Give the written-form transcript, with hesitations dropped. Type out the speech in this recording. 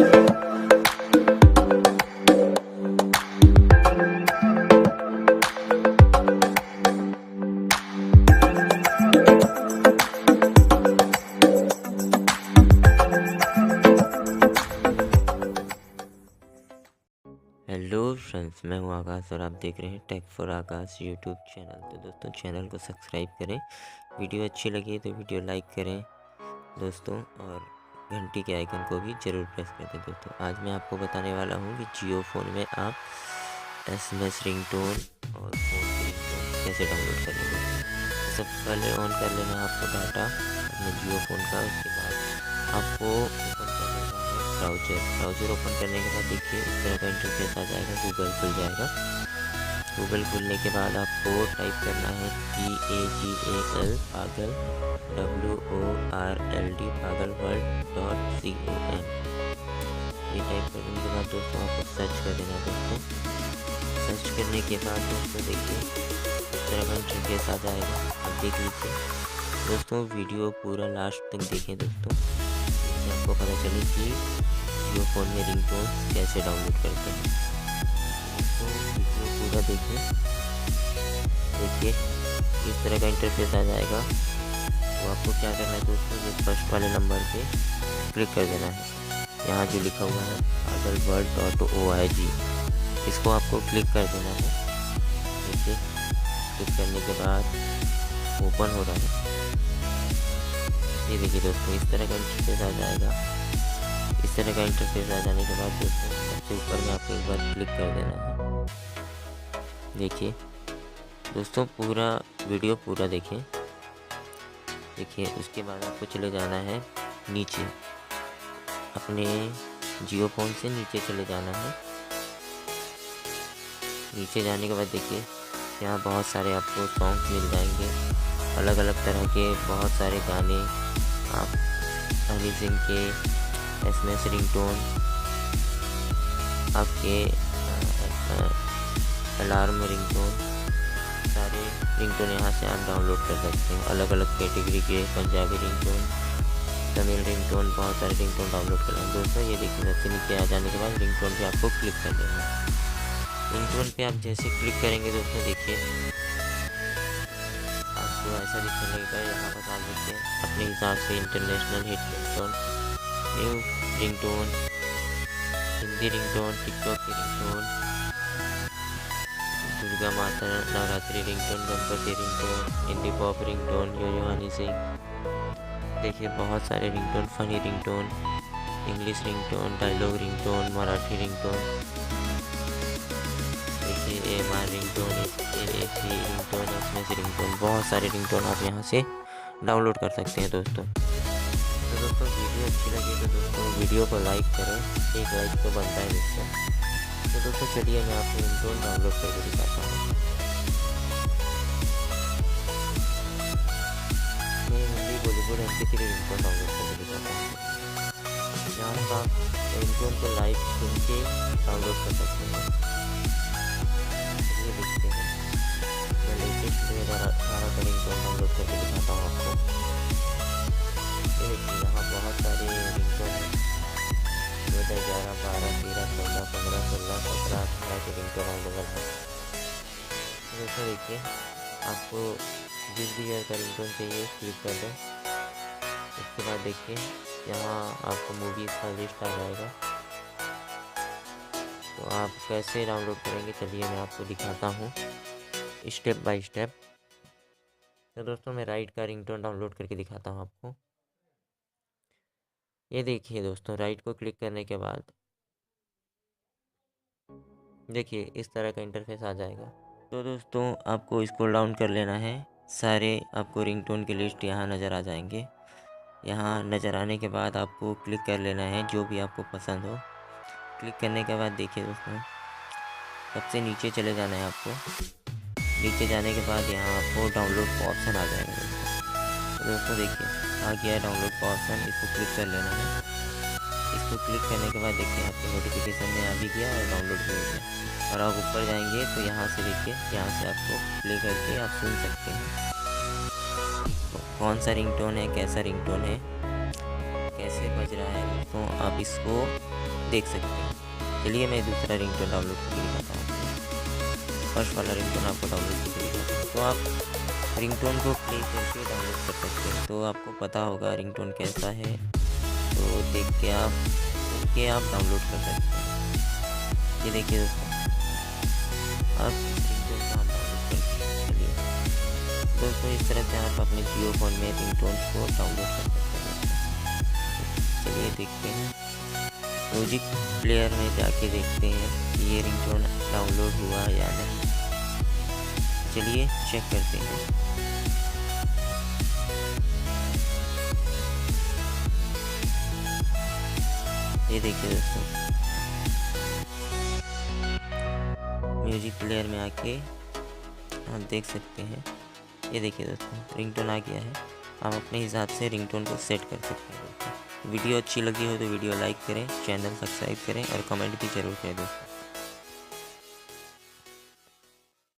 Hello friends, मैं हूं आकाश और आप देख रहे हैं tech for Akash YouTube channel. तो दोस्तों, चैनल को सब्सक्राइब करें, वीडियो अच्छी लगी तो वीडियो लाइक करें दोस्तों, और घंटी के आइकन को भी ज़रूर प्रेस कर दें। दोस्तों, आज मैं आपको बताने वाला हूं कि जियो फ़ोन में आप SMS रिंगटोन और फ़ोन की रिंगटोन कैसे डाउनलोड करेंगे। तो सबसे पहले ऑन कर लेना है आपको डाटा अपने जियो फ़ोन का। उसके बाद आपको ओपन कर लेना है ब्राउज़र ओपन करने के बाद देखिए इस तरह का इंटरफेस आ जाएगा, गूगल खुल जाएगा। गूगल खुलने के बाद आपको टाइप करना है PAGAL पागल WORLD पागल world.com। ये टाइप करने के बाद दोस्तों आपको सर्च कर देना है। दोस्तों, सर्च करने के बाद दोस्तों देखिए इस तरह का इंटरफेस आ जाएगा, आप देख लीजिए। दोस्तों, वीडियो पूरा लास्ट तक देखें दोस्तों, इससे आपको पता चले कि जियो फ़ोन में रिंगटोन कैसे डाउनलोड करते हैं। तो वीडियो पूरा देखिए इस तरह का इंटरफेस आ जाएगा। तो आपको क्या करना है दोस्तों, ये फर्स्ट वाले नंबर पे क्लिक कर देना है। यहाँ जो लिखा हुआ है pagalworld.org, इसको आपको क्लिक कर देना है। देखिए, क्लिक करने के बाद ओपन हो रहा है। ये देखिए दोस्तों, इस तरह का इंटरफेस आ जाएगा। इस तरह का इंटरफेस आ जाने के बाद दोस्तों सबसे ऊपर में आपको एक बार क्लिक कर देना है। देखिए दोस्तों, पूरा वीडियो पूरा देखें। देखिए, उसके बाद आपको चले जाना है नीचे, अपने जियो फ़ोन से नीचे चले जाना है। नीचे जाने के बाद देखिए यहाँ बहुत सारे आपको सॉन्ग्स मिल जाएंगे, अलग अलग तरह के बहुत सारे गाने। आप हनी सिंह के SMS रिंगटोन, आपके अलार्म रिंगटोन, सारे रिंगटोन यहाँ से आप डाउनलोड कर सकते हैं। अलग अलग कैटेगरी के पंजाबी रिंगटोन, तमिल रिंगटोन, बहुत सारे रिंगटोन डाउनलोड कर लें। दोस्तों, ये देखिए सबसे नीचे आ जाने के बाद रिंगटोन पे आपको क्लिक कर देना है। रिंगटोन पे आप जैसे क्लिक करेंगे दोस्तों देखिए आपको ऐसा दिखने लगेगा। यहाँ पर आप देखिए अपने हिसाब से international hit ringtone, new ringtone, Hindi ringtone, TikTok की रिंगटोन, दुर्गा माता Navratri ringtone, Ganpati ringtone, Hindi pop ringtone, Yo Honey Singh. देखिए बहुत सारे ringtone, funny ringtone, English ringtone, dialogue ringtone, Marathi ringtone, देखिए AMR ringtone, AC ringtone, SMS ringtone, बहुत सारे रिंगटोन आप यहाँ से डाउनलोड कर सकते हैं दोस्तों। तो दोस्तों, वीडियो अच्छी लगी तो दोस्तों वीडियो को लाइक करें, एक लाइक तो बनता है दोस्तों। तो दोस्तों चलिए मैं आपको रिंगटोन डाउनलोड करके दिखाता हूँ। मैं Hindi Bollywood MP3 ringtone download करके दिखाता हूँ। यहाँ पर आप रिंगटोन को लाइव सुन के डाउनलोड कर सकते हैं। ये देखते हैं, मैं लेटेस्ट 2018 का रिंगटोन डाउनलोड करके दिखाता हूँ आपको। ये देखिए यहाँ बहुत सारे रिंगटोन हैं, 2011, 12, 13, 14, 15, 16, 17, 18 के रिंगटोन अवेलेबल है। दोस्तों देखिए, आपको जिस भी ईयर का रिंगटोन चाहिए क्लिक कर दें। उसके बाद देखिए यहाँ आपको मूवीज़ का लिस्ट आ जाएगा। तो आप कैसे डाउनलोड करेंगे चलिए मैं आपको दिखाता हूँ स्टेप बाय स्टेप। तो दोस्तों, मैं राइट का रिंगटोन डाउनलोड करके दिखाता हूँ आपको। ये देखिए दोस्तों, राइट को क्लिक करने के बाद देखिए इस तरह का इंटरफेस आ जाएगा। तो दोस्तों, आपको स्क्रॉल डाउन कर लेना है, सारे आपको रिंगटोन की लिस्ट यहाँ नज़र आ जाएंगे। यहाँ नज़र आने के बाद आपको क्लिक कर लेना है जो भी आपको पसंद हो। क्लिक करने के बाद देखिए दोस्तों, सबसे नीचे चले जाना है आपको। नीचे जाने के बाद यहाँ आपको डाउनलोड का ऑप्शन आ जाएगा दोस्तों। तो दोस्तों देखिए आ गया डाउनलोड का ऑप्शन, इसको क्लिक कर लेना है। इसको क्लिक करने के बाद देखिए आपके नोटिफिकेशन में आ भी गया और डाउनलोड भी हो गया। और आप ऊपर जाएंगे तो यहाँ से देखिए, यहाँ से आपको प्ले करके आप सुन सकते हैं तो कौन सा रिंगटोन है, कैसा रिंगटोन है, कैसे बज रहा है। तो आप इसको देख सकते हैं। चलिए मैं दूसरा रिंगटोन डाउनलोड करके दिखाता हूँ। फर्स्ट वाला रिंगटोन आपको डाउनलोड करके दिखाता हूँ। तो आप रिंगटोन को प्ले करके डाउनलोड कर सकते हैं। तो आपको पता होगा रिंगटोन कैसा है, तो देख के आप डाउनलोड कर सकते हैं। ये देखिए दोस्तों, आप रिंगटोन को हम डाउनलोड करते हैं। चलिए दोस्तों, इस तरह से आप अपने जियो फ़ोन में रिंगटोन्स को डाउनलोड कर सकते हैं। चलिए देखते हैं, म्यूजिक प्लेयर में जाके देखते हैं कि ये रिंगटोन डाउनलोड हुआ या नहीं। चलिए चेक करते हैं। ये देखिए दोस्तों, म्यूजिक प्लेयर में आके आप देख सकते हैं। ये देखिए दोस्तों, रिंगटोन आ गया है। आप अपने हिसाब से रिंगटोन को सेट कर सकते हैं दोस्तों। वीडियो अच्छी लगी हो तो वीडियो लाइक करें, चैनल सब्सक्राइब करें और कमेंट भी ज़रूर करें दोस्तों।